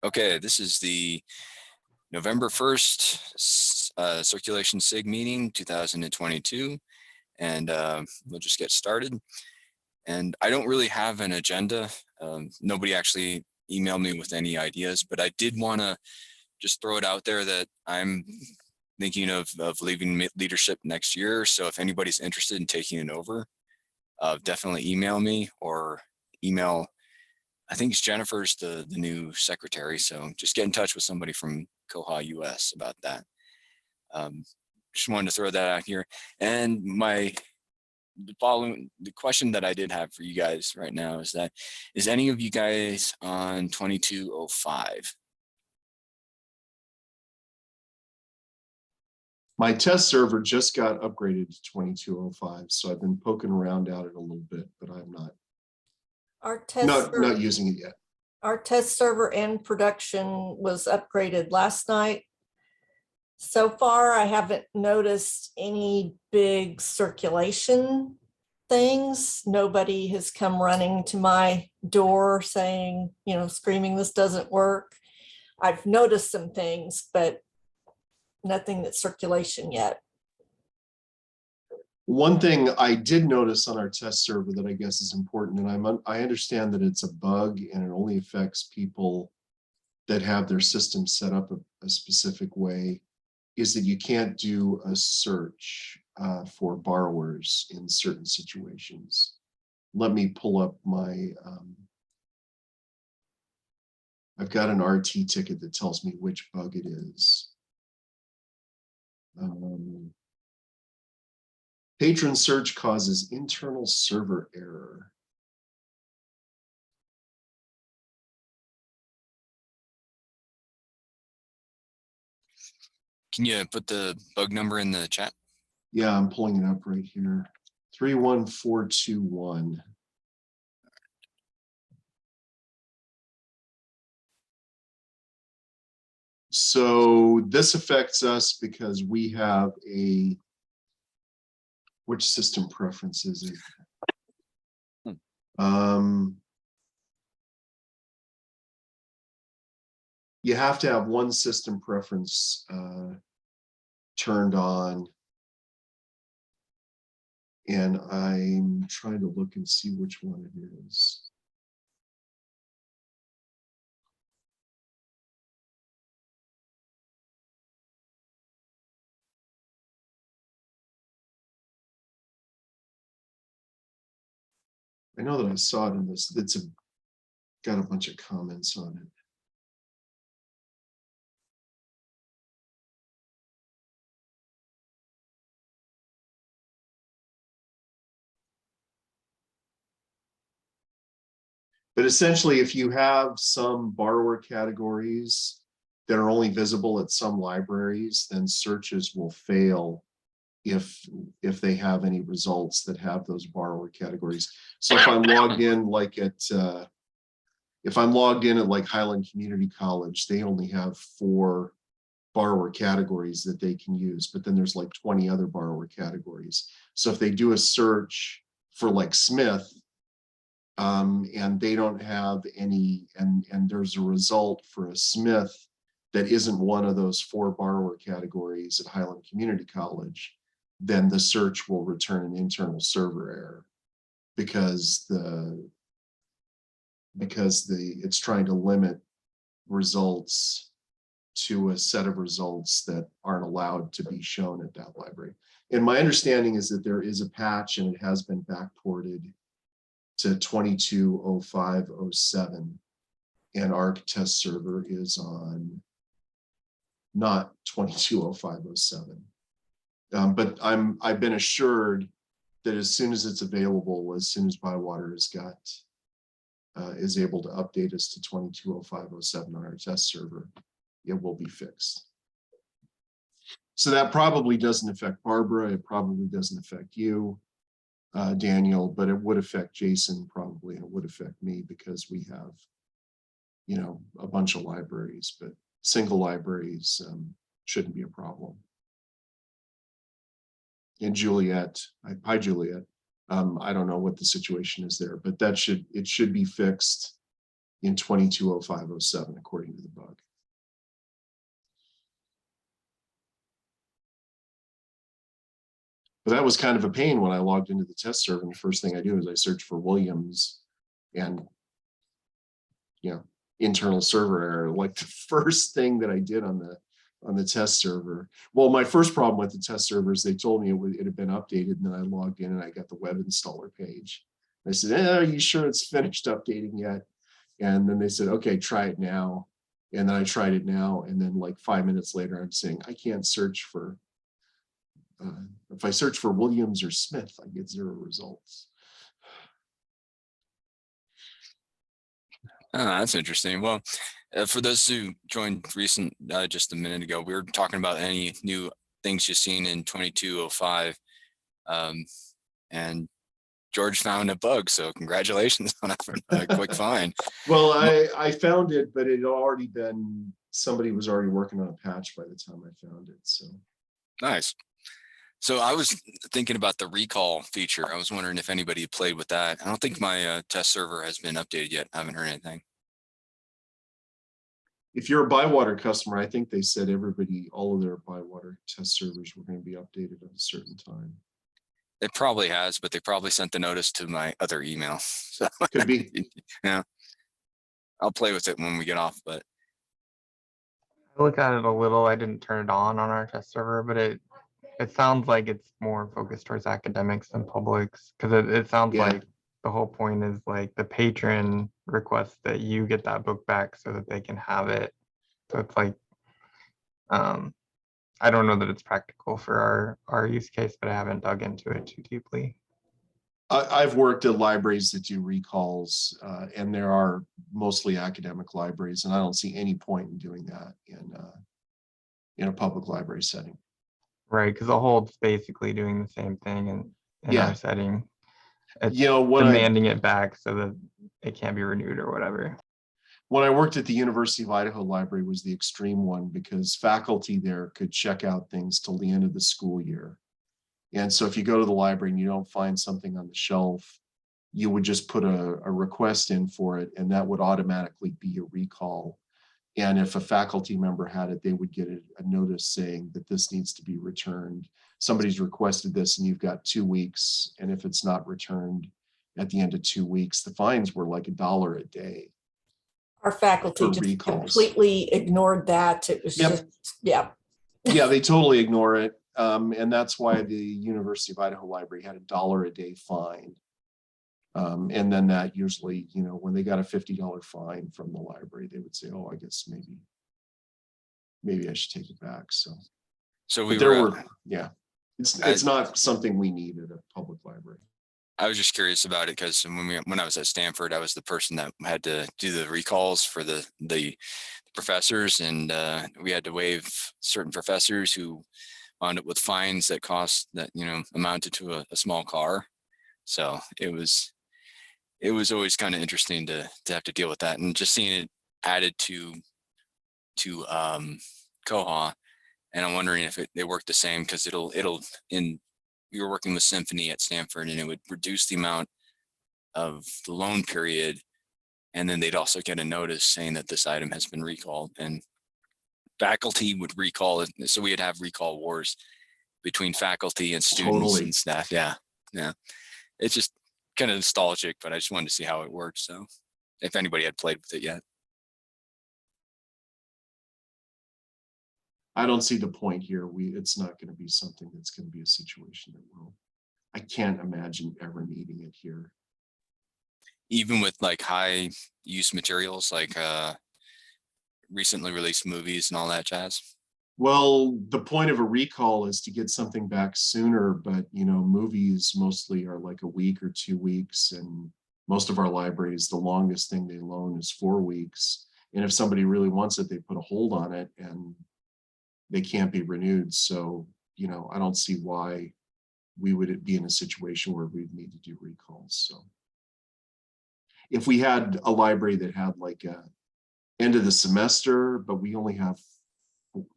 Okay, this is the November 1st circulation SIG meeting 2022, and we'll just get started. And I don't really have an agenda. Nobody actually emailed me with any ideas, but I did want to just throw it out there that I'm thinking of leaving leadership next year. So if anybody's interested in taking it over, definitely email me or email, I think it's Jennifer's the new secretary. So just get in touch with somebody from koha-US about that. Just wanted to throw that out here. And the question that I did have for you guys right now is that, is any of you guys on 2205? My test server just got upgraded to 2205, so I've been poking around at it a little bit, but I'm not not using it yet. Our test server and production was upgraded last night. So far, I haven't noticed any big circulation things. Nobody has come running to my door saying, screaming, this doesn't work. I've noticed some things, but nothing that's circulation yet. One thing I did notice on our test server that I guess is important, and I understand that it's a bug and it only affects people that have their system set up a specific way, is that you can't do a search for borrowers in certain situations. Let me pull up my, I've got an RT ticket that tells me which bug it is. Patron search causes internal server error. Can you put the bug number in the chat? Yeah, I'm pulling it up right here. 31421. So this affects us because we have which system preference is it? You have to have one system preference turned on. And I'm trying to look and see which one it is. I know that I saw it in this. It's got a bunch of comments on it. But essentially, if you have some borrower categories that are only visible at some libraries, then searches will fail if they have any results that have those borrower categories. So if I'm logged in like if I'm logged in at like Highland Community College, they only have 4 borrower categories that they can use, but then there's like 20 other borrower categories. So if they do a search for like Smith, and they don't have any, and there's a result for a Smith that isn't one of those 4 borrower categories at Highland Community College, then the search will return an internal server error because it's trying to limit results to a set of results that aren't allowed to be shown at that library. And my understanding is that there is a patch and it has been backported to 220507, and our test server is on not 220507. But I've been assured that as soon as it's available, as soon as Bywater is able to update us to 220507 on our test server, it will be fixed. So that probably doesn't affect Barbara. It probably doesn't affect you, Daniel, but it would affect Jason probably, and it would affect me because we have, a bunch of libraries, but single libraries shouldn't be a problem. And Juliet, hi Juliet. I don't know what the situation is there, but it should be fixed. in 220507, according to the bug. But that was kind of a pain when I logged into the test server. And the first thing I do is I search for Williams and, you know, internal server error, like the first thing that I did on the test server. Well, my first problem with the test server is they told me it had been updated, and then I logged in and I got the web installer page. I said, are you sure it's finished updating yet? And then they said, okay, try it now. And then I tried it now. And then like 5 minutes later, I'm saying, I can't search for, if I search for Williams or Smith, I get 0 results. Oh, that's interesting. Well, for those who joined recent, just a minute ago, we were talking about any new things you've seen in 2205. And George found a bug, so congratulations on a quick find. Well, I found it, but it had already been, somebody was already working on a patch by the time I found it. So Nice. So I was thinking about the recall feature. I was wondering if anybody played with that. I don't think my test server has been updated yet. I haven't heard anything. if you're a Bywater customer, I think they said everybody, all of their Bywater test servers were going to be updated at a certain time. It probably has, but they probably sent the notice to my other email. So Could be. yeah, I'll play with it when we get off, but I looked at it a little. I didn't turn it on our test server, but it sounds like it's more focused towards academics than publics, because it sounds Yeah. like the whole point is like the patron requests that you get that book back so that they can have it. So it's like, I don't know that it's practical for our use case, but I haven't dug into it too deeply. I've worked at libraries that do recalls, and there are mostly academic libraries, and I don't see any point in doing that in a public library setting. Right, because the hold's basically doing the same thing in Yeah. our setting. It's You know, when demanding it back so that it can't be renewed or whatever. when I worked at the University of Idaho Library was the extreme one, because faculty there could check out things till the end of the school year. And so if you go to the library and you don't find something on the shelf, you would just put a request in for it, and that would automatically be a recall. And if a faculty member had it, they would get a notice saying that this needs to be returned. Somebody's requested this and you've got 2 weeks. And if it's not returned at the end of 2 weeks, the fines were like $1 a day. Our faculty For just recalls. completely ignored that. It was Yep. just, yeah. Yeah, they totally ignore it. And that's why the University of Idaho Library had $1 a day fine. And then that usually, you know, when they got a $50 fine from the library, they would say, oh, I guess maybe I should take it back. So we there were, were, yeah, it's not something we need at a public library. I was just curious about it because when I was at Stanford, I was the person that had to do the recalls for the professors, and we had to waive certain professors who wound up with fines that amounted to a small car. So it was always kind of interesting to have to deal with that, and just seeing it added to Koha, and I'm wondering if they work the same, because we were working with Symphony at Stanford, and it would reduce the amount of the loan period, and then they'd also get a notice saying that this item has been recalled, and faculty would recall it. So we'd have recall wars between faculty and students and staff. Yeah. It's just kind of nostalgic, but I just wanted to see how it worked. So if anybody had played with it yet. I don't see the point here. It's not going to be something that's going to be a situation that I can't imagine ever needing it here. Even with like high use materials, like recently released movies and all that jazz. Well, the point of a recall is to get something back sooner, but you know, movies mostly are like a week or 2 weeks, and most of our libraries, the longest thing they loan is 4 weeks. And if somebody really wants it, they put a hold on it and they can't be renewed. So, you know, I don't see why we would be in a situation where we'd need to do recalls. So if we had a library that had like a end of the semester, but we only have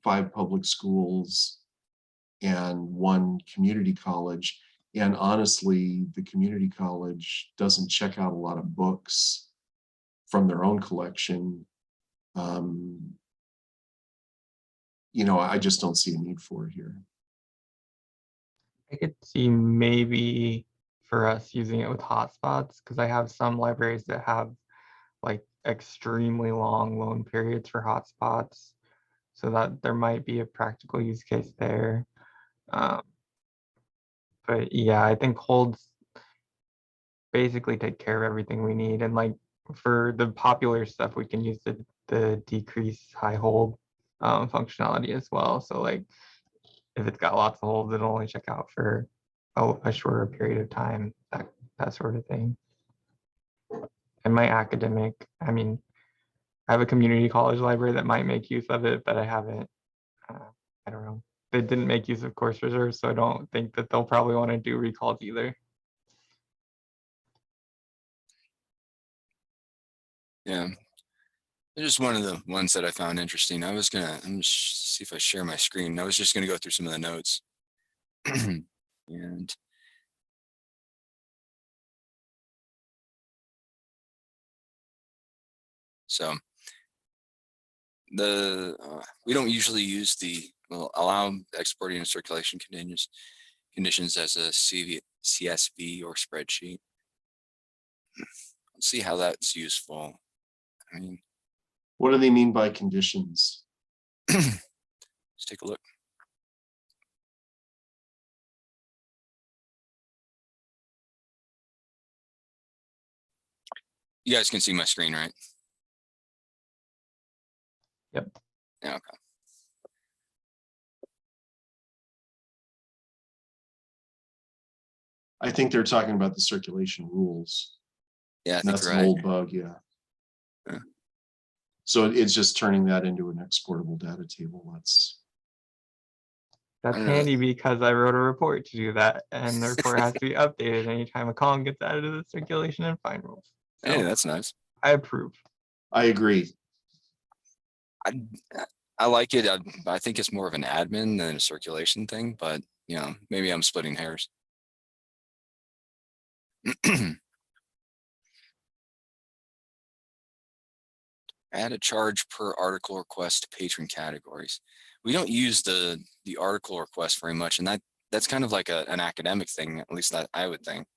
5 public schools and 1 community college, and honestly, the community college doesn't check out a lot of books from their own collection. You know, I just don't see a need for it here. I could see maybe for us using it with hotspots, because I have some libraries that have like extremely long loan periods for hotspots, so that there might be a practical use case there. But yeah, I think holds basically take care of everything we need, and like for the popular stuff, we can use the decrease high hold functionality as well. So like if it's got lots of holds, it'll only check out for a shorter period of time, that sort of thing. And my academic, I mean, I have a community college library that might make use of it, but I haven't, I don't know. They didn't make use of course reserves, so I don't think that they'll probably want to do recalls either. Yeah. It's just one of the ones that I found interesting. I'm just see if I share my screen. I was just gonna go through some of the notes. And so we don't usually use we'll allow exporting and circulation conditions as a CSV or spreadsheet. Let's see how that's useful. I mean, What do they mean by conditions? let's take a look. You guys can see my screen, right? Yep. Yeah, okay. I think they're talking about the circulation rules. Yeah, I think That's you're an right. old bug, yeah. Yeah. So it's just turning that into an exportable data table. That's I don't know. handy because I wrote a report to do that, and the report has to be updated anytime a column gets added to the circulation and find rules. So Hey, that's nice. I approve. I agree. I like it. I think it's more of an admin than a circulation thing, but you know, maybe I'm splitting hairs. Add a charge per article request to patron categories. We don't use the article request very much, and that's kind of like an academic thing, at least that I would think.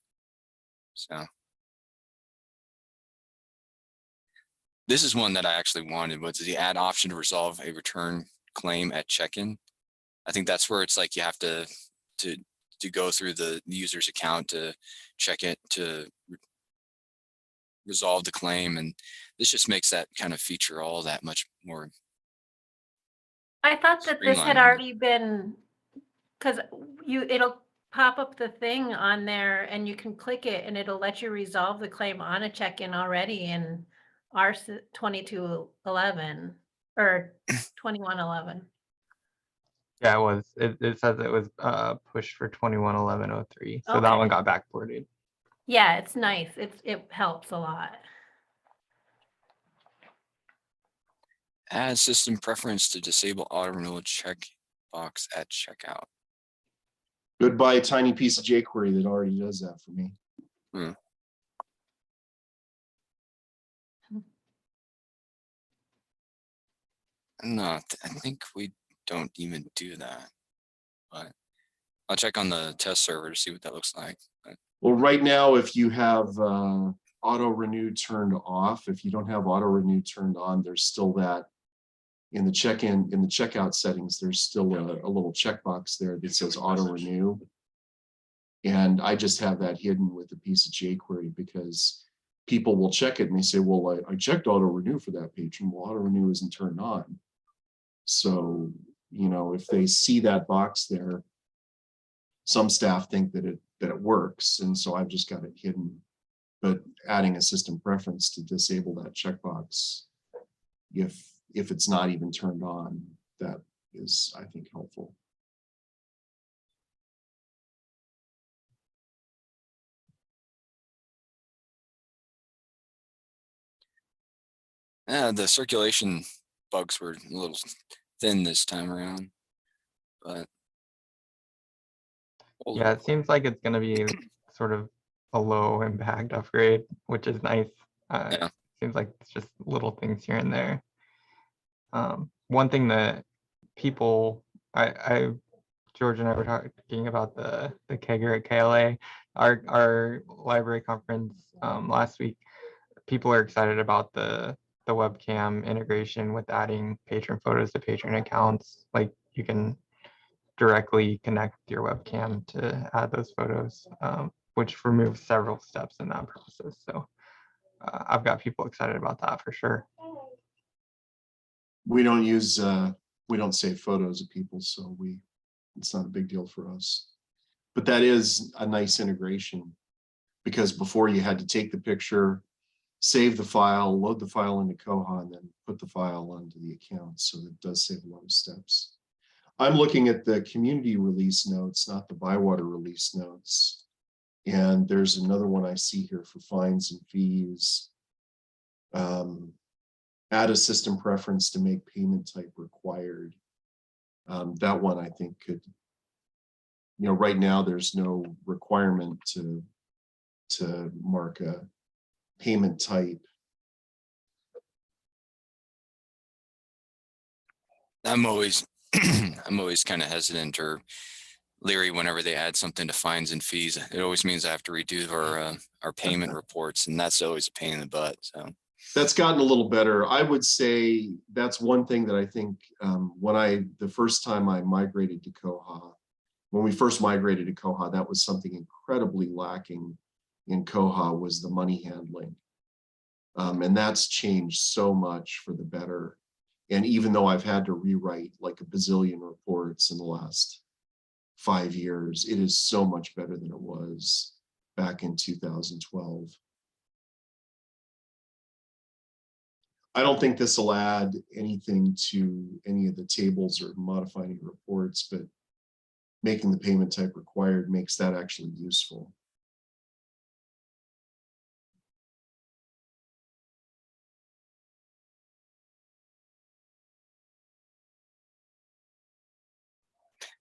So this is one that I actually wanted, was the add option to resolve a return claim at check-in. I think that's where it's like you have to go through the user's account to check it, to resolve the claim, and this just makes that kind of feature all that much more. I thought that this had Streamlined. already been, because it'll pop up the thing on there and you can click it and it'll let you resolve the claim on a check-in already in our 2211 or 2111. Yeah, it was. It says it was pushed for 211103. So that Okay. one got backported. Yeah, it's nice. It helps a lot. Add system preference to disable auto renewal checkbox at checkout. Goodbye, tiny piece of jQuery that already does that for me. No, I think we don't even do that, but I'll check on the test server to see what that looks like. But Well, right now, if you have auto renew turned off, if you don't have auto renew turned on, there's still that in the check-in, in the checkout settings, there's still a little checkbox there that says auto renew. And I just have that hidden with a piece of jQuery because people will check it and they say, well, I checked auto renew for that patron. Well, auto renew isn't turned on. So, you know, if they see that box there, some staff think that it works. And so I've just got it hidden. But adding a system preference to disable that checkbox, if it's not even turned on, that is, I think, helpful. yeah, the circulation bugs were a little thin this time around, but Yeah, it seems like it's going to be sort of a low impact upgrade, which is nice. Yeah. seems like it's just little things here and there. One thing that people, George and I were talking about the Kegger at KLA, our library conference last week. People are excited about the webcam integration with adding patron photos to patron accounts. Like you can directly connect your webcam to add those photos, which removes several steps in that process. So I've got people excited about that for sure. We don't use, we don't save photos of people, so it's not a big deal for us. But that is a nice integration, because before you had to take the picture, save the file, load the file into Koha, and then put the file onto the account. So it does save a lot of steps. I'm looking at the community release notes, not the Bywater release notes. And there's another one I see here for fines and fees. Add a system preference to make payment type required. That one I think could, right now there's no requirement to mark a payment type. I'm always kind of hesitant or leery whenever they add something to fines and fees. It always means I have to redo our payment reports, and that's always a pain in the butt. So that's gotten a little better. I would say that's one thing that I think the first time I migrated to Koha, when we first migrated to Koha, that was something incredibly lacking in Koha, was the money handling. And that's changed so much for the better. And even though I've had to rewrite like a bazillion reports in the last 5 years, it is so much better than it was back in 2012. I don't think this will add anything to any of the tables or modify any reports, but making the payment type required makes that actually useful.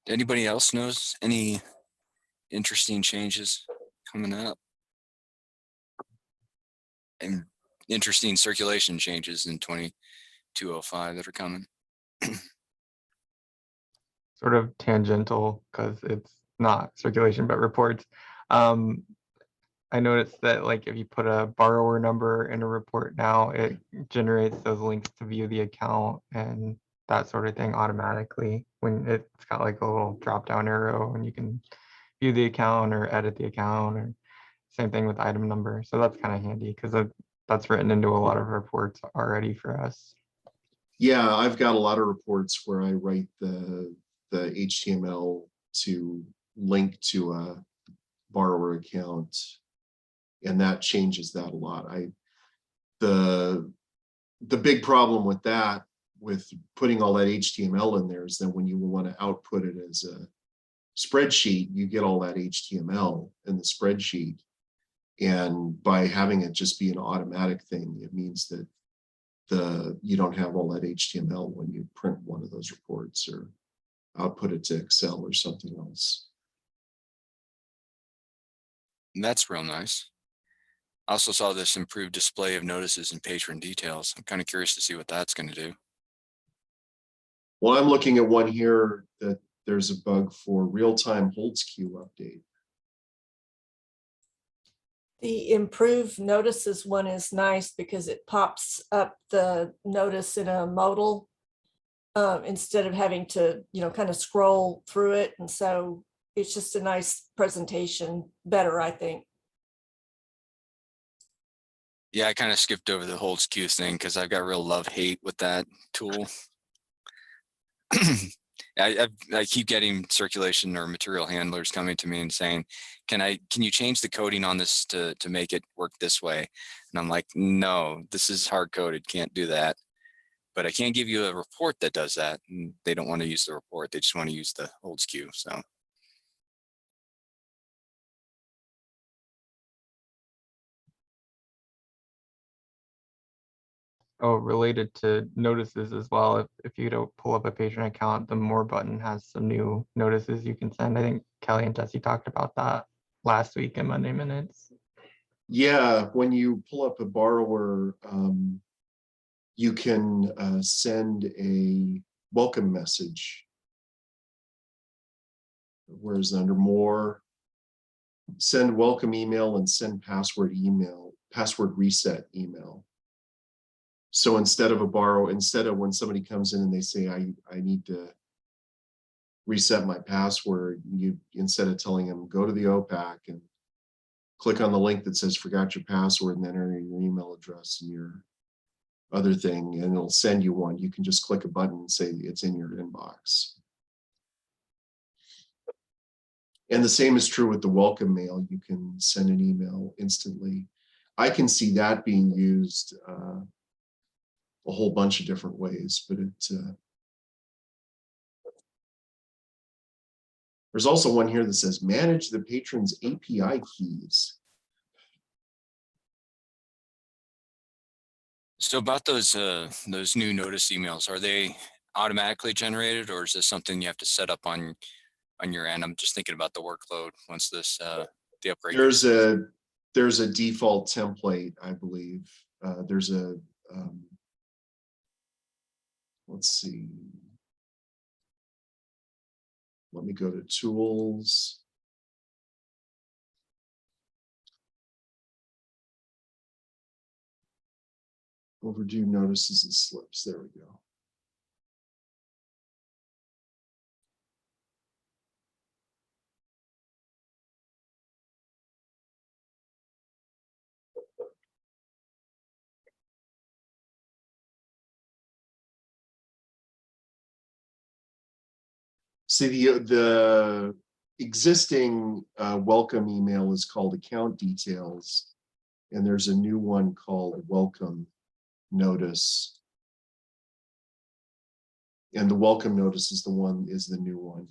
anybody else knows any interesting changes coming up? And interesting circulation changes in 2205 that are coming? Sort of tangential because it's not circulation but reports. I noticed that like if you put a borrower number in a report now, it generates those links to view the account and that sort of thing automatically when it's got like a little drop down arrow and you can view the account or edit the account, or same thing with item number. So that's kind of handy because that's written into a lot of reports already for us. Yeah, I've got a lot of reports where I write the HTML to link to a borrower account, and that changes that a lot. The big problem with that, with putting all that HTML in there, is that when you want to output it as a spreadsheet, you get all that HTML in the spreadsheet. And by having it just be an automatic thing, it means that you don't have all that HTML when you print one of those reports or output it to Excel or something else. That's real nice. I also saw this improved display of notices and patron details. I'm kind of curious to see what that's going to do. Well, I'm looking at one here that there's a bug for real-time holds queue update. The improved notices one is nice because it pops up the notice in a modal instead of having to, kind of scroll through it. And so it's just a nice presentation, better, I think. Yeah, I kind of skipped over the holds queue thing because I've got real love-hate with that tool. I keep getting circulation or material handlers coming to me and saying, can you change the coding on this to make it work this way? And I'm like, no, this is hard coded, can't do that. But I can't give you a report that does that. And they don't want to use the report. They just want to use the holds queue. So Oh, related to notices as well. If you don't pull up a patron account, the More button has some new notices you can send. I think Kelly and Jesse talked about that last week in Monday Minutes. Yeah, when you pull up a borrower, you can send a welcome message. Whereas under more, send welcome email and send password reset email. So instead of when somebody comes in and they say, I need to reset my password, you, instead of telling them, go to the OPAC and click on the link that says forgot your password and then enter your email address and your other thing, and it'll send you one. You can just click a button and say it's in your inbox. And the same is true with the welcome mail. You can send an email instantly. I can see that being used a whole bunch of different ways, but there's also one here that says manage the patron's API keys. So about those new notice emails, are they automatically generated, or is this something you have to set up on your end? I'm just thinking about the workload once this the upgrade. There's a default template, I believe. There's a let's see. Let me go to tools. Overdue notices and slips. There we go. See, the existing welcome email is called account details, and there's a new one called welcome notice. And the welcome notice is the new one.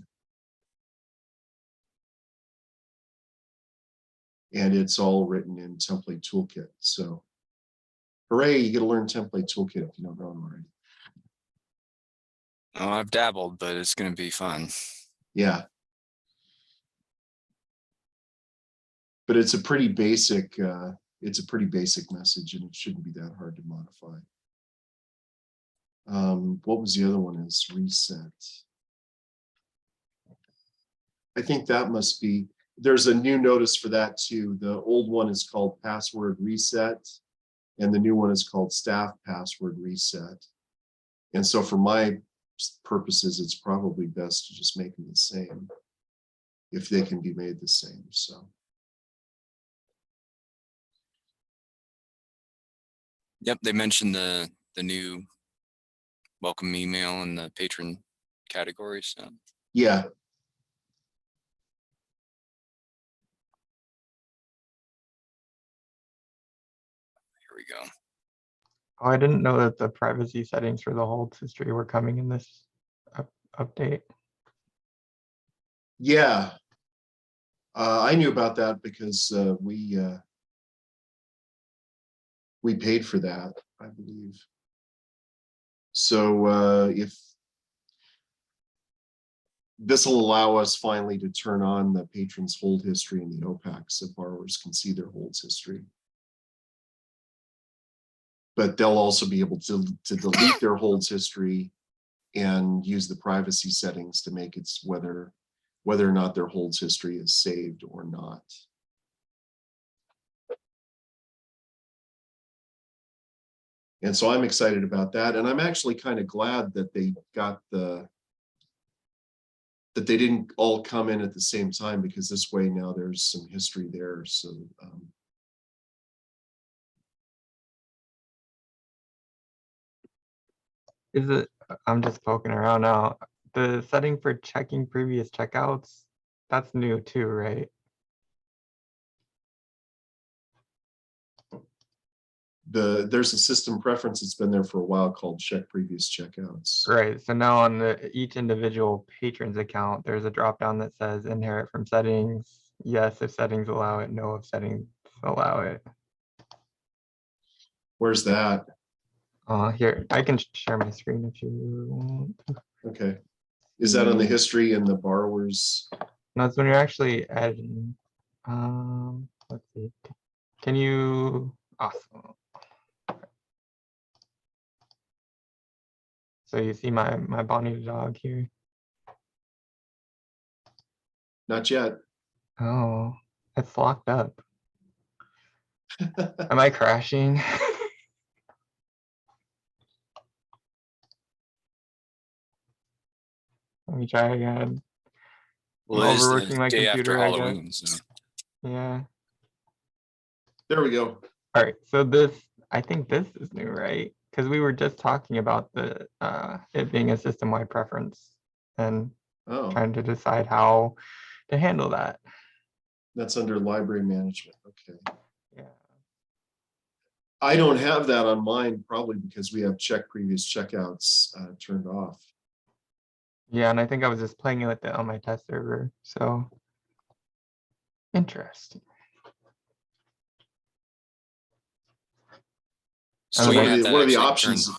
And it's all written in Template Toolkit. So hooray, you get to learn Template Toolkit if you don't know it already. Oh, I've dabbled, but it's going to be fun. Yeah. But it's a pretty basic message, and it shouldn't be that hard to modify. What was the other one? Is reset. I think that must be, there's a new notice for that too. The old one is called password reset, and the new one is called staff password reset. And so for my purposes, it's probably best to just make them the same if they can be made the same. So. Yep, they mentioned the new welcome email in the patron category. So Yeah. here we go. Oh, I didn't know that the privacy settings for the holds history were coming in this update. Yeah. I knew about that because we paid for that, I believe. So if this will allow us finally to turn on the patron's hold history in the OPAC so borrowers can see their holds history. But they'll also be able to delete their holds history and use the privacy settings to make it whether or not their holds history is saved or not. And so I'm excited about that. And I'm actually kind of glad that they got that they didn't all come in at the same time, because this way now there's some history there. So Is it, I'm just poking around now. The setting for checking previous checkouts, that's new too, right? there's a system preference that's been there for a while called check previous checkouts. Right. So now on each individual patron's account, there's a drop down that says inherit from settings. Yes, if settings allow it. No, if settings allow it. Where's that? Here, I can share my screen if you want. Okay. Is that on the history and the borrowers? No, it's when you're actually adding. Let's see. Can you, awesome. So you see my Bonnie the dog here? Not yet. Oh, it's locked up. Am I crashing? Let me try again. Well, I'm it is overworking the my day after computer, I guess. Halloween, so Yeah. There we go. All right. So this, I think this is new, right? Because we were just talking about the it being a system-wide preference and Oh, trying to decide how to handle that. that's under library management. Okay. Yeah. I don't have that on mine, probably because we have check previous checkouts turned off. Yeah, and I think I was just playing with it on my test server. So interesting. so Oh, we What have that are the actually options?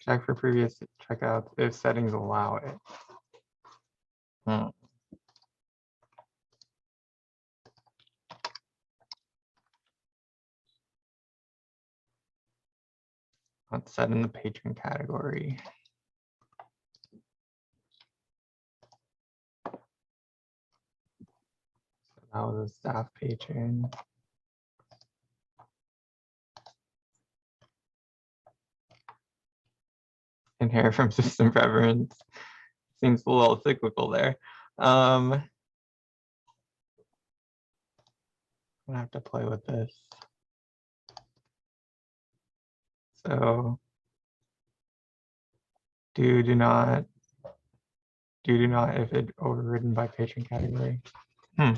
Check for previous checkouts if settings allow it. Let's set in the patron category. So that was a staff patron. Inherit from system preference. Seems a little cyclical there. I'm gonna have to play with this. So do not if it overridden by patron category. I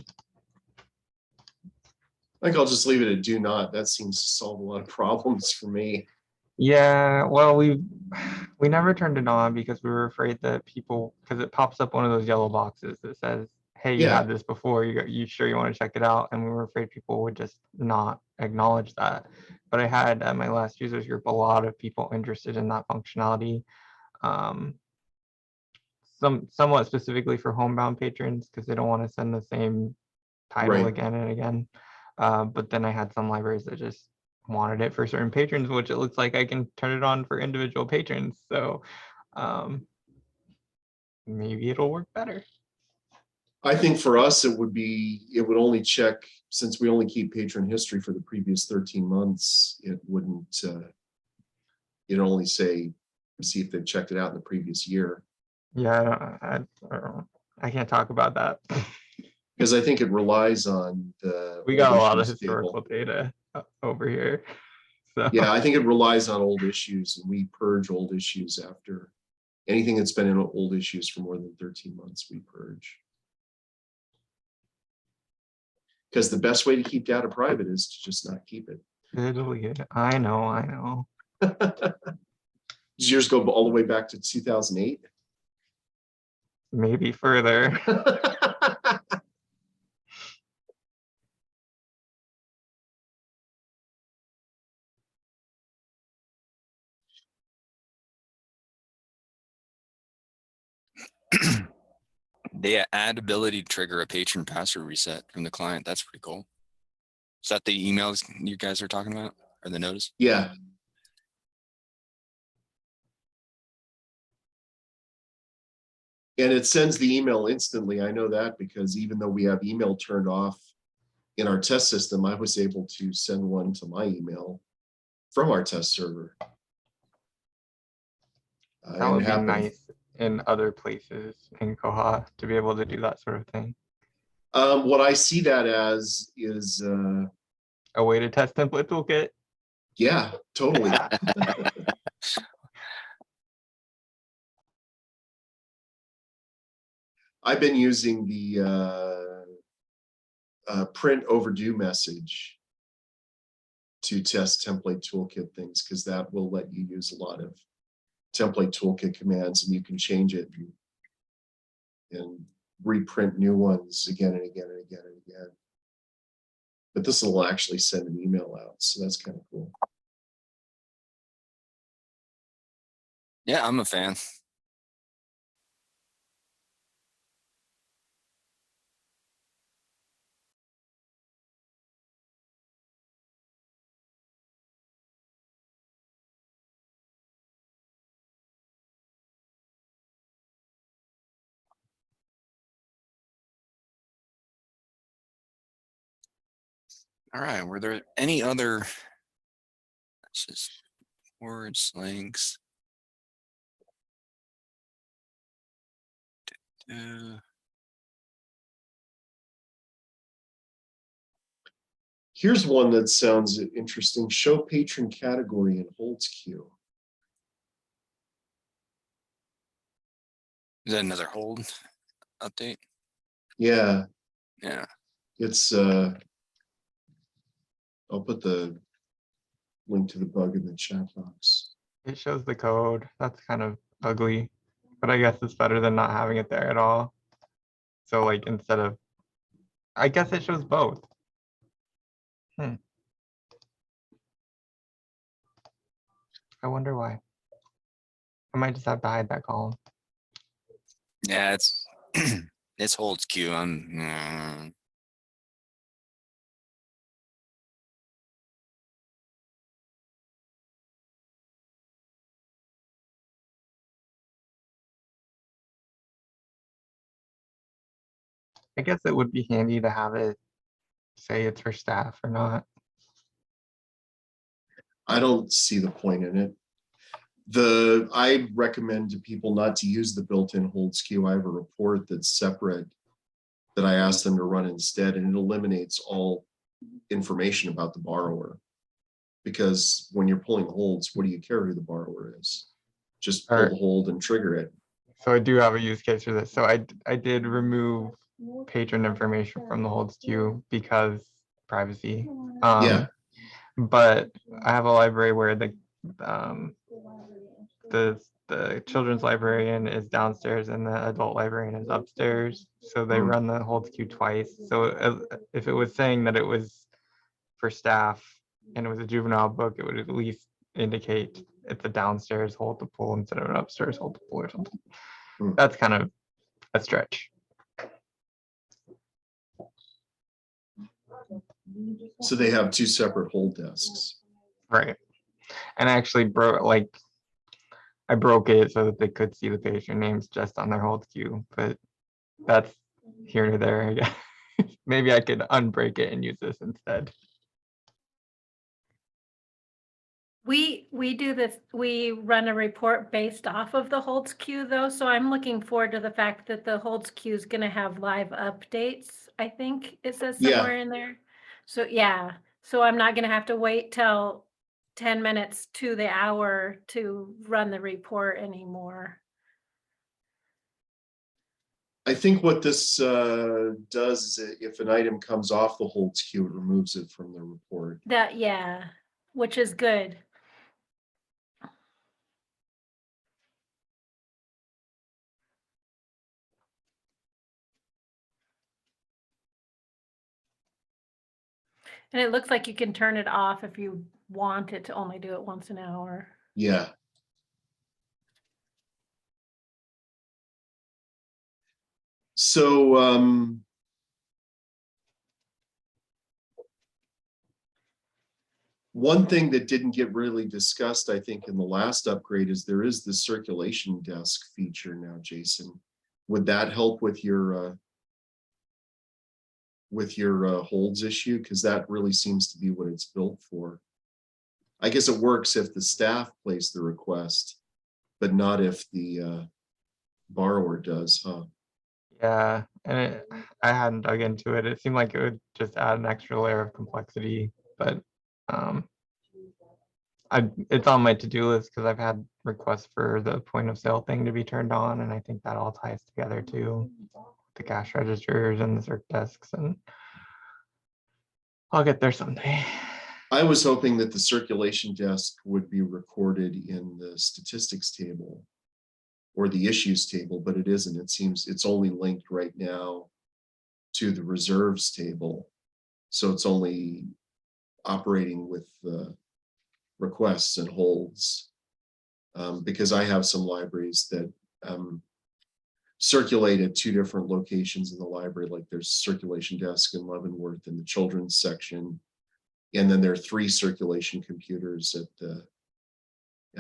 think I'll just leave it at do not. That seems to solve a lot of problems for me. Yeah, well, we never turned it on because we were afraid that people, because it pops up one of those yellow boxes that says, hey, you Yeah. had this before, you sure you want to check it out? And we were afraid people would just not acknowledge that. But I had at my last users group a lot of people interested in that functionality. Somewhat specifically for homebound patrons because they don't want to send the same title Right. again and again. But then I had some libraries that just wanted it for certain patrons, which it looks like I can turn it on for individual patrons. So maybe it'll work better. I think for us, it would only check, since we only keep patron history for the previous 13 months, it wouldn't, it'd only see if they've checked it out in the previous year. Yeah, I can't talk about that. Because I think it relies on the. We got a lot of issues historical table. data over here. So Yeah, I think it relies on old issues, and we purge old issues after anything that's been in old issues for more than 13 months, we purge. Because the best way to keep data private is to just not keep it. I know. Does yours go all the way back to 2008? Maybe further. they add ability to trigger a patron password reset from the client. That's pretty cool. Is that the emails you guys are talking about or the notice? Yeah. And it sends the email instantly. I know that because even though we have email turned off in our test system, I was able to send one to my email from our test server. That would be nice in other places in Koha to be able to do that sort of thing. What I see that as is a way to test template toolkit. Yeah, totally. I've been using the print overdue message to test template toolkit things, because that will let you use a lot of template toolkit commands, and you can change it and reprint new ones again and again and again and again. But this will actually send an email out, so that's kind of cool. Yeah, I'm a fan. All right, were there any other words, links? Here's one that sounds interesting. Show patron category in holds queue. Is that another hold update? Yeah, Yeah. it's I'll put the link to the bug in the chat box. It shows the code. That's kind of ugly, but I guess it's better than not having it there at all. So like instead of, I guess it shows both. I wonder why. I might just have to hide that column. Yeah, it's it's holds queue. I guess it would be handy to have it say it's for staff or not. I don't see the point in it. I recommend to people not to use the built-in holds queue. I have a report that's separate that I ask them to run instead, and it eliminates all information about the borrower. Because when you're pulling holds, what do you care who the borrower is? Just pull the hold and trigger it. So I do have a use case for this. So I did remove patron information from the holds queue because privacy. Yeah. But I have a library where the children's librarian is downstairs and the adult librarian is upstairs. So they run the holds queue twice. So if it was saying that it was for staff and it was a juvenile book, it would at least indicate it's a downstairs hold to pull instead of an upstairs hold to pull or something. That's kind of a stretch. So they have two separate hold desks. Right. And I actually I broke it so that they could see the patient names just on their hold queue, but that's here or there, I guess. Maybe I could unbreak it and use this instead. We do this, we run a report based off of the holds queue though, so I'm looking forward to the fact that the holds queue is going to have live updates. I think it says somewhere in there. So yeah, so I'm not going to have to wait till 10 minutes to the hour to run the report anymore. I think what this does is if an item comes off the holds queue, it removes it from the report. Yeah, which is good. And it looks like you can turn it off if you want it to only do it once an hour. Yeah. So one thing that didn't get really discussed, I think, in the last upgrade is there is the circulation desk feature now, Jason. Would that help with your holds issue? Because that really seems to be what it's built for. I guess it works if the staff places the request, but not if the borrower does, huh? Yeah, and I hadn't dug into it. It seemed like it would just add an extra layer of complexity, but it's on my to-do list because I've had requests for the point of sale thing to be turned on, and I think that all ties together too, the cash registers and the circ desks, and I'll get there someday. I was hoping that the circulation desk would be recorded in the statistics table or the issues table, but it isn't. It seems it's only linked right now to the reserves table. So it's only operating with requests and holds, because I have some libraries that circulate at two different locations in the library. Like there's circulation desk in Leavenworth in the children's section. And then there are 3 circulation computers at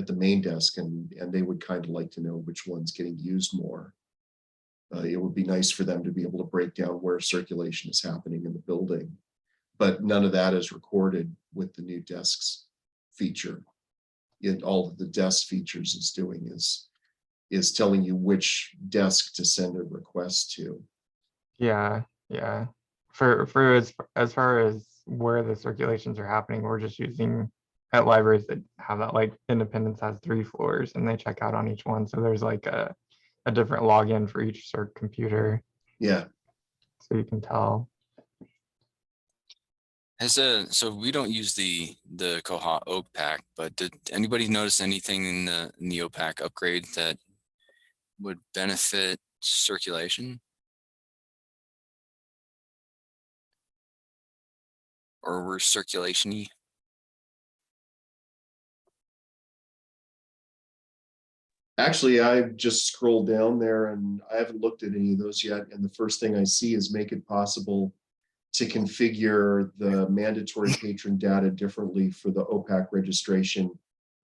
the main desk, and they would kind of like to know which one's getting used more. It would be nice for them to be able to break down where circulation is happening in the building. but none of that is recorded with the new desks feature. All of the desk features is doing is telling you which desk to send a request to. Yeah, yeah. For as far as where the circulations are happening, we're just using at libraries that have that, like Independence has 3 floors and they check out on each one. So there's like a different login for each circ computer. Yeah. So you can tell. So we don't use the Koha OPAC, but did anybody notice anything in the OPAC upgrade that would benefit circulation? Or were circulation-y? Actually, I've just scrolled down there and I haven't looked at any of those yet. And the first thing I see is make it possible to configure the mandatory patron data differently for the OPAC registration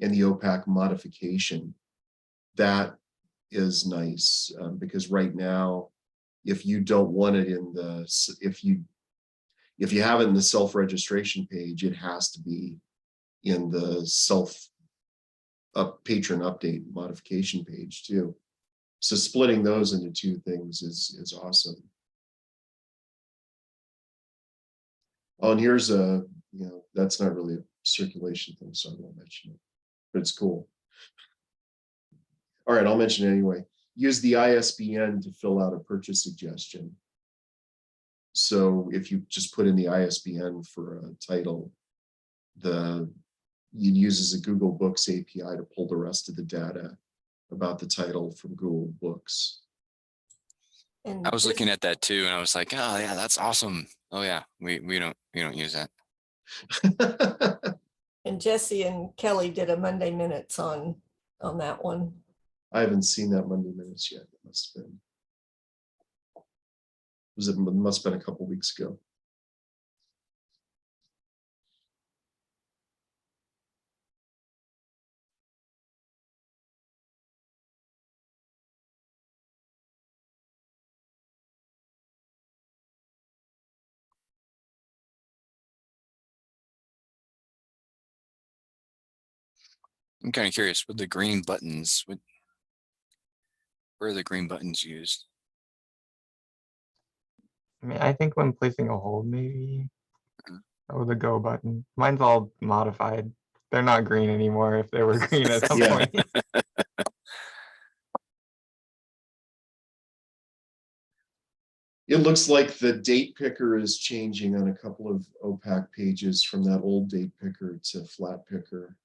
and the OPAC modification. That is nice, because right now, if you don't want it in the, if you have it in the self-registration page, it has to be in the patron update modification page too. So splitting those into 2 things is awesome. Oh, and here's that's not really a circulation thing, so I won't mention it, but it's cool. All right, I'll mention it anyway. Use the ISBN to fill out a purchase suggestion. So if you just put in the ISBN for a title, it uses a Google Books API to pull the rest of the data about the title from Google Books. And I was this- looking at that too, and I was like, oh yeah, that's awesome. Oh yeah, we don't use that. And Jesse and Kelly did a Monday Minutes on that one. I haven't seen that Monday Minutes yet. It must have been. It must have been a couple weeks ago. I'm kind of curious with the green buttons. Where are the green buttons used? I mean, I think when placing a hold, maybe. Oh, the go button. Mine's all modified. They're not green anymore if they were green at some Yeah. point. It looks like the date picker is changing on a couple of OPAC pages from that old date picker to flat picker,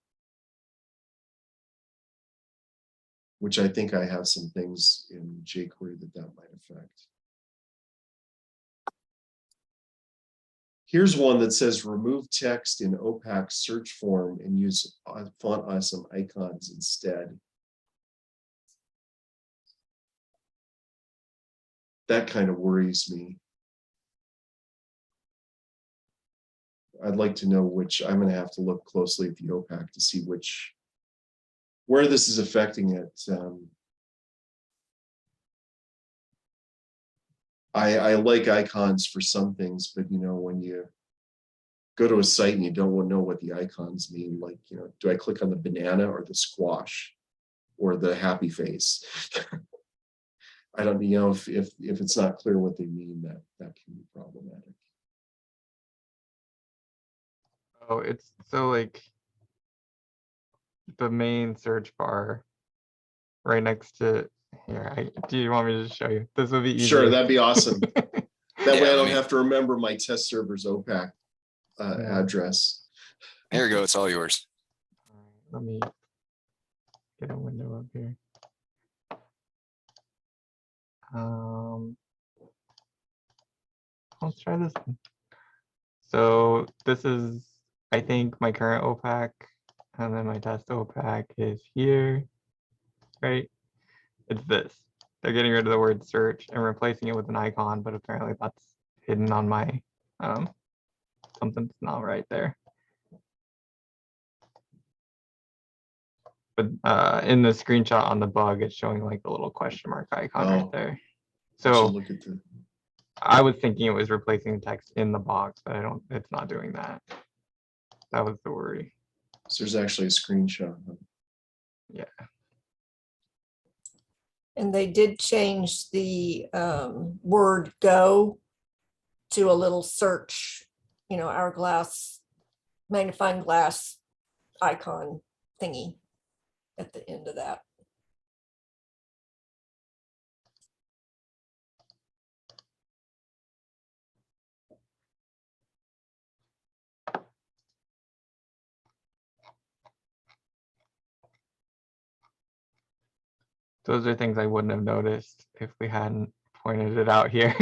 which I think I have some things in jQuery that might affect. Here's one that says remove text in OPAC search form and use font awesome icons instead. That kind of worries me. I'd like to know which. I'm going to have to look closely at the OPAC to see where this is affecting it. I like icons for some things, but when you go to a site and you don't know what the icons mean, like, do I click on the banana or the squash or the happy face? I don't know if it's not clear what they mean, that can be problematic. Oh, it's so like the main search bar right next to here. Do you want me to just show you? This would be easier. Sure, that'd be awesome. That Yeah, way I let don't me- have to remember my test server's OPAC address. There you go. It's all yours. All right, let me get a window up here. Let's try this one. So this is, I think, my current OPAC, and then my test OPAC is here, right? It's this. They're getting rid of the word search and replacing it with an icon, but apparently that's hidden on my, something's not right there. But in the screenshot on the bug, it's showing like the little question mark icon Oh. right there. I should So look at I was thinking it was replacing the text in the box, but it's not doing that. That was the worry. So there's actually a screenshot. Yeah. And they did change the word go to a little search, hourglass, magnifying glass icon thingy at the end of that. Those are things I wouldn't have noticed if we hadn't pointed it out here.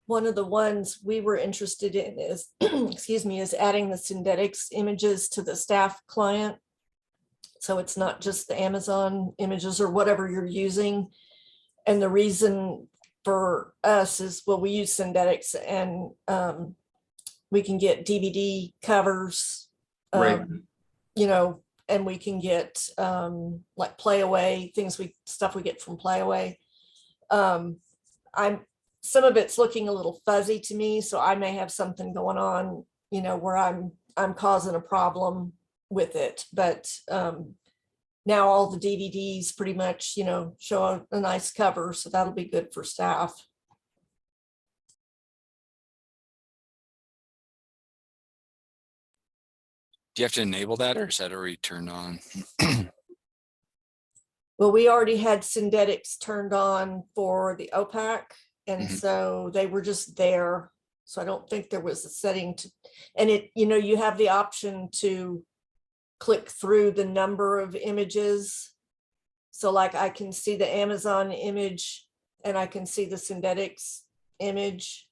One of the ones we were interested in is, excuse me, is adding the synthetics images to the staff client. So it's not just the Amazon images or whatever you're using. And the reason for us is, well, we use synthetics and we can get DVD covers, Right. And we can get like Playaway, stuff we get from Playaway. Some of it's looking a little fuzzy to me, so I may have something going on, where I'm causing a problem with it. But now all the DVDs pretty much, show a nice cover, so that'll be good for staff. Do you have to enable that, or is that already turned on? Well, we already had synthetics turned on for the OPAC, and Mhm. so they were just there. So I don't think there was a setting to, and you have the option to click through the number of images. So like I can see the Amazon image and I can see the synthetics image.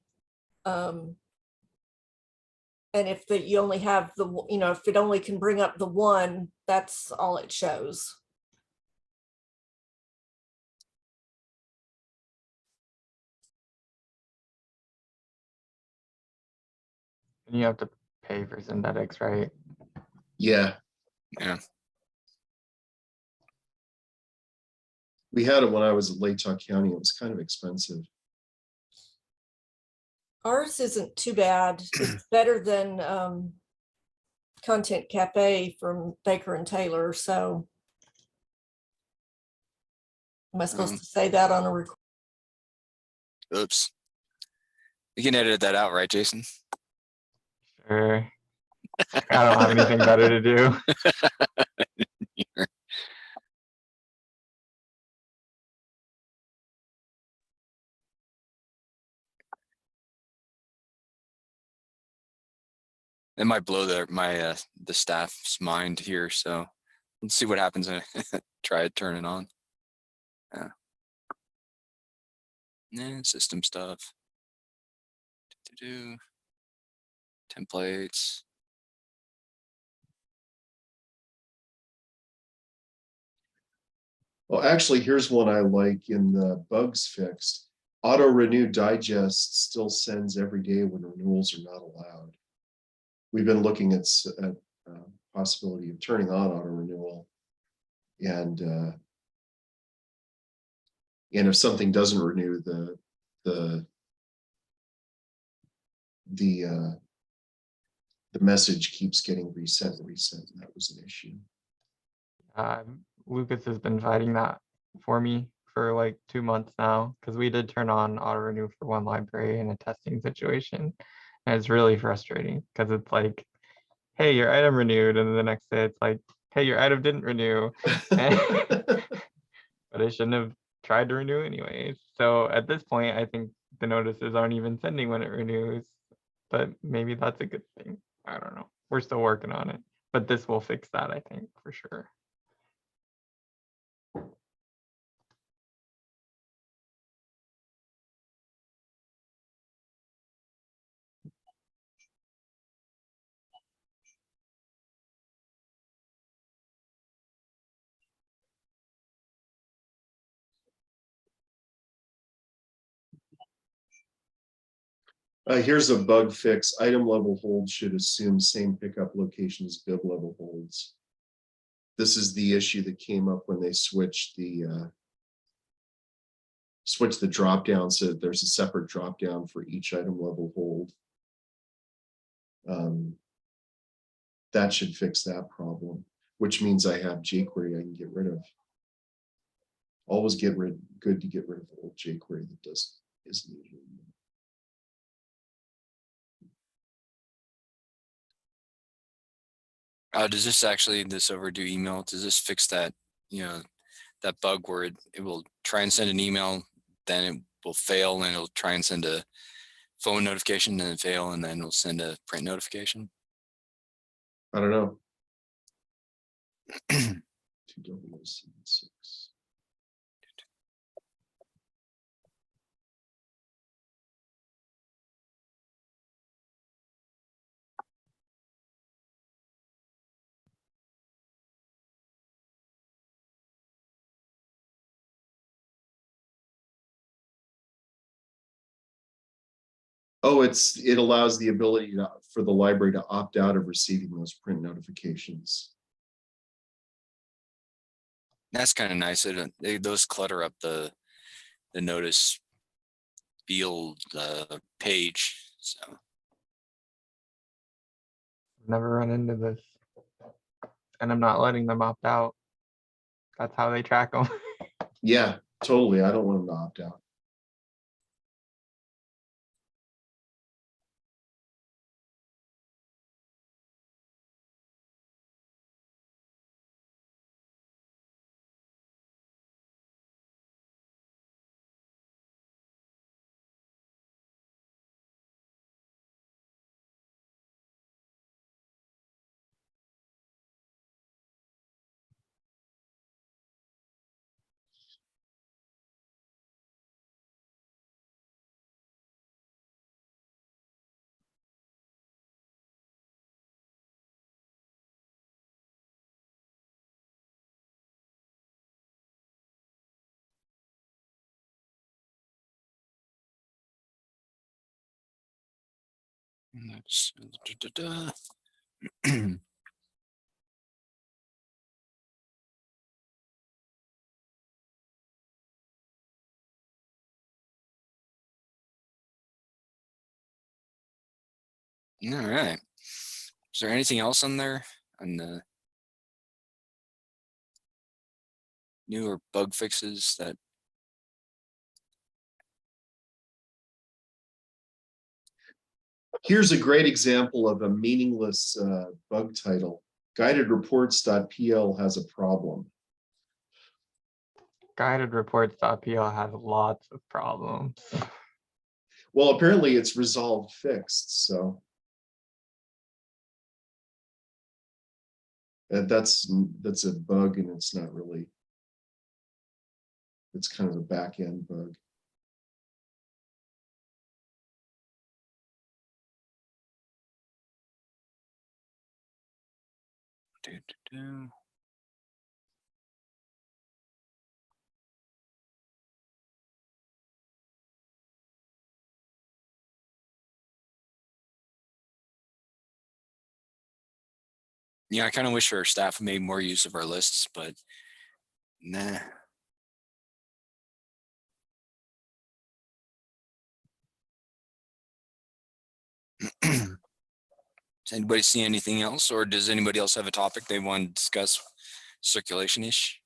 And if you only have if it only can bring up the one, that's all it shows. And you have to pay for synthetics, right? Yeah. Yeah. We had it when I was at Lake County. It was kind of expensive. Ours isn't too bad. It's better than Content Cafe from Baker and Taylor. So am I supposed to say that on a record? Oops. You can edit that out, right, Jason? Sure. I don't have anything better to do. It might blow the staff's mind here, so let's see what happens when I try to turn it on. Yeah, system stuff. Templates. Well, actually, here's one I like in the bugs fixed. Auto renew digest still sends every day when renewals are not allowed. We've been looking at possibility of turning on auto renewal, and if something doesn't renew, the message keeps getting reset. And that was an issue. Lucas has been fighting that for me for like 2 months now, because we did turn on auto renew for one library in a testing situation, and it's really frustrating because it's like, hey, your item renewed, and then the next day it's like, hey, your item didn't renew. But I shouldn't have tried to renew anyways. So at this point, I think the notices aren't even sending when it renews, but maybe that's a good thing. I don't know. We're still working on it, but this will fix that, I think, for sure. Here's a bug fix. Item level holds should assume same pickup location as bib level holds. This is the issue that came up when they switched the drop down, so that there's a separate drop down for each item level hold. That should fix that problem, which means I have jQuery I can get rid of. Always good to get rid of old jQuery that isn't needed anymore. Does this actually, this overdue email, does this fix that, that bug where it will try and send an email, then it will fail and it'll try and send a phone notification, then fail, and then it'll send a print notification? I don't know. 2W76. Oh, it allows the ability for the library to opt out of receiving those print notifications. That's kind of nice. Those clutter up the notice field page. So Never run into this. And I'm not letting them opt out. That's how they track them. Yeah, totally. I don't want them to opt out. that's all right. Is there anything else on there on the newer bug fixes that? Here's a great example of a meaningless bug title. Guided reports.pl has a problem. Guided reports.pl has lots of problems. Well, apparently it's resolved fixed, so. That's a bug, and it's not really. It's kind of a back end bug. Yeah, I kind of wish our staff made more use of our lists, but nah. Does anybody see anything else, or does anybody else have a topic they want to discuss circulation-ish?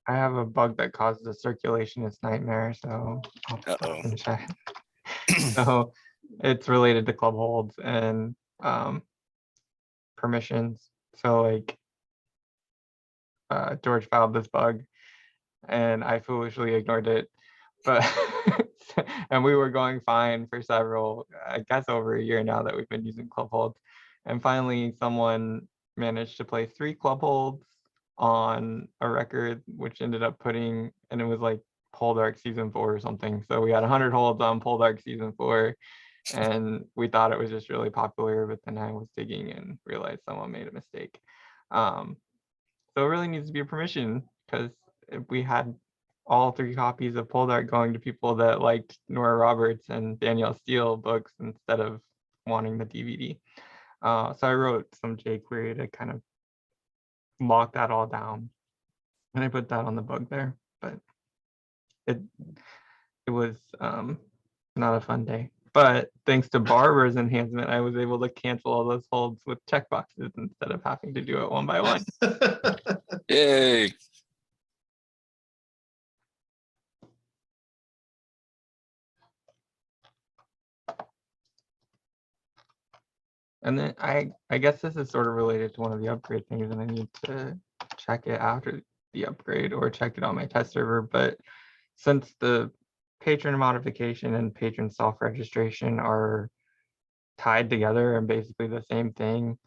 I have a bug that causes a circulationist nightmare, so I'll put that Uh-oh. in chat. So it's related to club holds and permissions. So like George filed this bug and I foolishly ignored it, but and we were going fine for several, I guess over a year now that we've been using club holds. And finally someone managed to place 3 club holds on a record, which ended up putting, and it was like Poldark season 4 or something. So we had 100 holds on Poldark season 4 and we thought it was just really popular, but then I was digging and realized someone made a mistake. So it really needs to be a permission, because we had all 3 copies of Pole Dart going to people that liked Nora Roberts and Danielle Steele books instead of wanting the DVD. So I wrote some jQuery to kind of lock that all down, and I put that on the bug there. But it was not a fun day. But thanks to Barbara's enhancement, I was able to cancel all those holds with checkboxes instead of having to do it one by one. Yay. And then I guess this is sort of related to one of the upgrade things, and I need to check it after the upgrade or check it on my test server. But since the patron modification and patron self-registration are tied together and basically the same thing,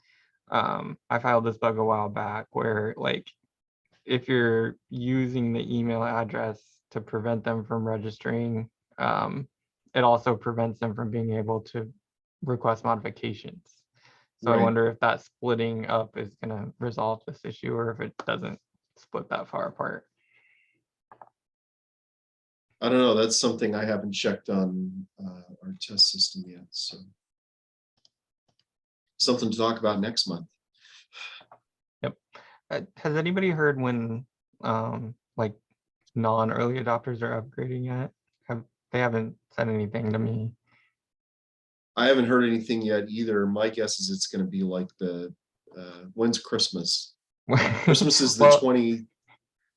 I filed this bug a while back where, like, if you're using the email address to prevent them from registering, it also prevents them from being able to request modifications. So I Right. wonder if that splitting up is going to resolve this issue, or if it doesn't split that far apart. I don't know. That's something I haven't checked on our test system yet. So something to talk about next month. Has anybody heard when like non-early adopters are upgrading yet? They haven't said anything to me. I haven't heard anything yet either. My guess is it's going to be like the when's Christmas? Christmas is the Well, 20.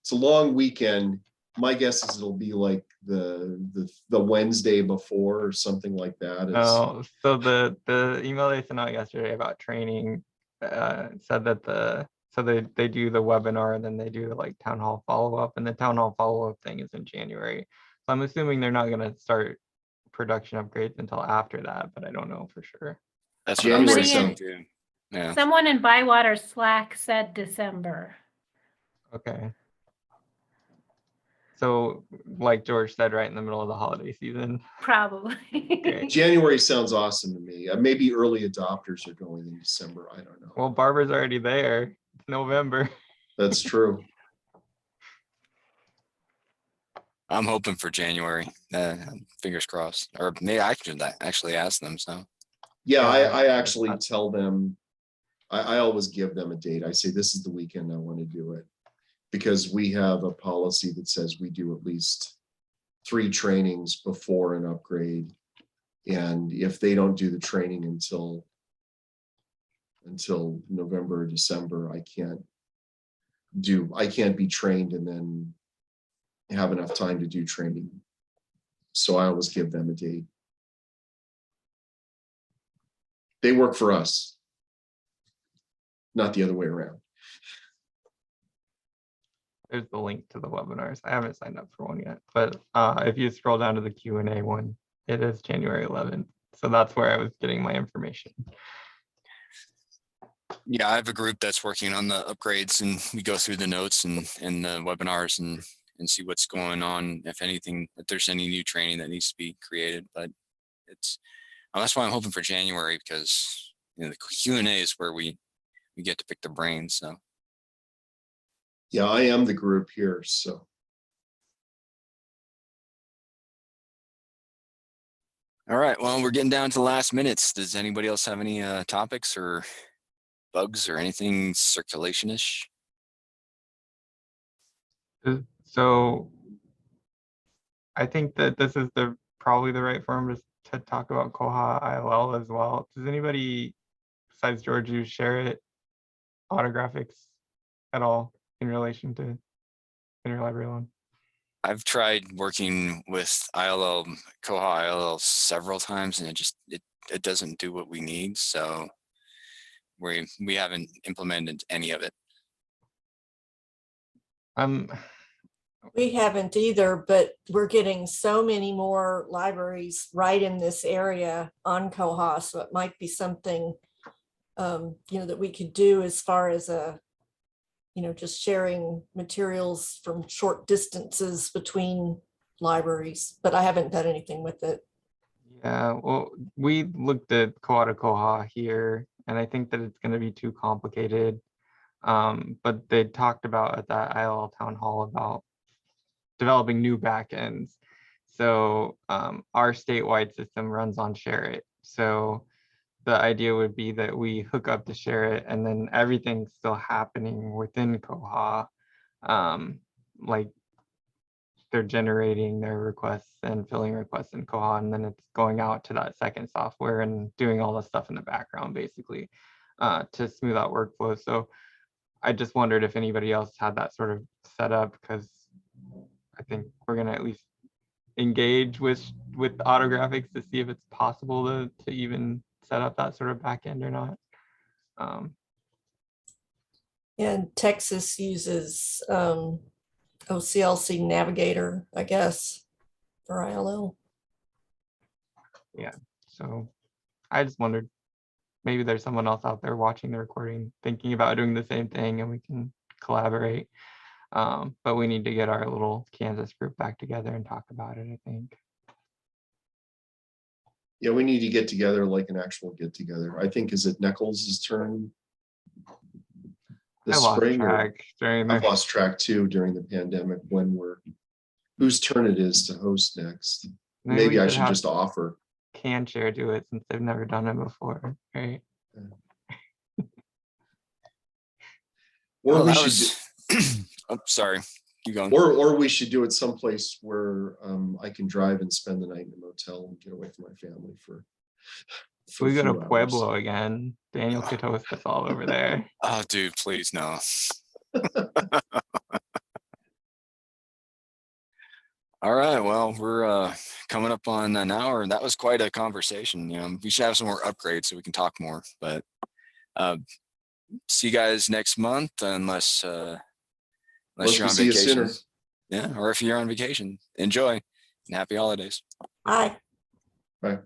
It's a long weekend. My guess is it'll be like the Wednesday before or something like that. Oh, so the email they sent out yesterday about training said that they do the webinar and then they do the like town hall follow-up, and the town hall follow-up thing is in January. So I'm assuming they're not going to start production upgrades until after that, but I don't know for sure. That's what I was January thinking sound. too. Yeah. Someone in Bywater Slack said December. Okay. So like George said, right in the middle of the holiday season. Probably. Okay. January sounds awesome to me. Maybe early adopters are going in December. I don't know. Well, Barbara's already there. It's November. That's true. I'm hoping for January. Fingers crossed. Or maybe I could actually ask them. So Yeah, Yeah, I actually tell them, I always give them a date. I say, this is the weekend I want to do it. Because we have a policy that says we do at least 3 trainings before an upgrade. And if they don't do the training until November or December, I can't be trained and then have enough time to do training. So I always give them a date. They work for us, not the other way around. There's the link to the webinars. I haven't signed up for one yet, but if you scroll down to the Q&A one, it is January 11th. So that's where I was getting my information. yeah, I have a group that's working on the upgrades, and we go through the notes and the webinars and see what's going on, if anything, if there's any new training that needs to be created. But that's why I'm hoping for January, because the Q&A is where we get to pick the brains. So Yeah, I am the group here, so. all right, well, we're getting down to the last minutes. Does anybody else have any topics or bugs or anything circulation-ish? So I think that this is probably the right forum to talk about koha-ILL as well. Does anybody besides George use share it autographics at all in relation to interlibrary loan? I've tried working with ILL, koha-ILL several times, and it doesn't do what we need. So we haven't implemented any of it. We haven't either, but we're getting so many more libraries right in this area on Koha, so it might be something that we could do as far as just sharing materials from short distances between libraries, but I haven't done anything with it. Yeah, well, we looked at Koha to Koha here, and I think that it's going to be too complicated. But they talked about at that ILL town hall about developing new backends. So our statewide system runs on Share It. So the idea would be that we hook up to Share It, and then everything's still happening within Koha. Like they're generating their requests and filling requests in Koha, and then it's going out to that second software and doing all the stuff in the background, basically, to smooth out workflow. So I just wondered if anybody else had that sort of set up, because I think we're gonna at least engage with AutoGraphics to see if it's possible to even set up that sort of backend or not. And Texas uses OCLC Navigator, I guess, for ILL. So I just wondered, maybe there's someone else out there watching the recording thinking about doing the same thing, and we can collaborate. But we need to get our little Kansas group back together and talk about it, I think. Yeah, we need to get together, like an actual get together. I think, is it NEKLS' turn this I lost spring? track during I've the, lost track too during the pandemic whose turn it is to host next. Maybe I should have just offer. CanShare do it, since they've never done it before, right? Or Well, we that should, was, oh, sorry, keep going. or we should do it someplace where I can drive and spend the night in a motel and get away from my family for We a go to few hours. Pueblo again. Daniel could host us all over there. Oh, dude, please, no. All right, well, we're coming up on an hour. That was quite a conversation. You know, we should have some more upgrades so we can talk more. But see you guys next month, unless you're on See you vacation. sooner. Yeah, or if you're on vacation, enjoy and happy holidays. Hi. Bye.